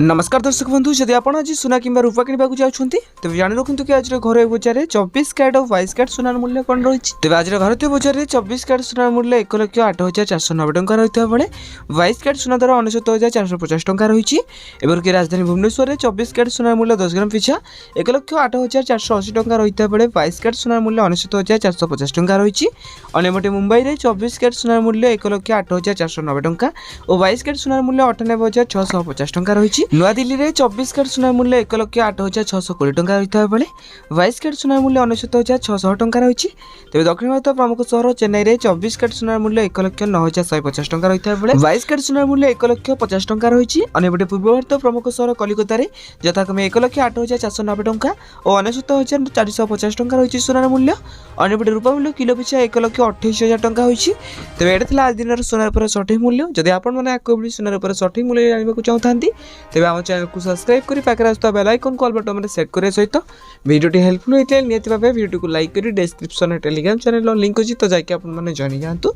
नमस्कार दर्शक बंधु जदि आप आज सुना कि रूपा किणवा चाहते तेज जाणी रखु कि आज घर बजार में 24 कैरेट और 22 कैरेट सुनार मूल्य कौन रही है। तेज आज भारतीय बजार में 24 कैरेट सुनार मूल्य 1,08,490 टंका रही है बेले 22 कैरेट सुना दर 69,450 टंका रही है। राजधानी भुवनेश्वर में 24 कैरेट सुनार मूल्य 10 ग्राम पिछा 1,08,480 टंका रही है बेले 22 कैरेट सुनार मूल्य 69,450 टंका रही है। अन्यपटे मुंबई में 24 कैरेट सुनार मूल्य 1,08,490 टंका और 22 कैरेट सुनार मूल्य 98,650 टंका रही है। नवा दिल्ली में 24 कैरेट सुनार मूल्य 1,08,620 टंका रही है बेले 22 कैरेट सुनार मूल्य 69,600 टंका रही है। तेज दक्षिण भारत प्रमुख सहर चेन्नई में 24 कैरेट सुनार मूल्य 1,09,150 टंका रही है बेले 22 कैरेट सुनार मूल्य 1,50,000 टंका रही है। अन्यपटे पूर्व भारत प्रमुख सहर कलिकता में यथाक्रमे 1,08,490 टंका और 69,450 टंका रही सुनार मूल्य। अन्यपटे रूपा मूल्य किलो पिछा 1,28,000 टंका होती। तेज ये आज दिन सुनार सठिक मूल्य। जदि आपड़ी सुनार सठिक मूल्य जानवा चाहते तेज आम चैनल को सब्सक्राइब कर पाखे आसुवा बेल आइकन को ऑल बटन में सेट करने सहित वीडियो हेल्पफुल होता है निहाती भाव वीडियो को लाइक कर डिस्क्रिप्शन टेलीग्राम चैनल लिंक अच्छी तो जाकि आप जॉइन जातु।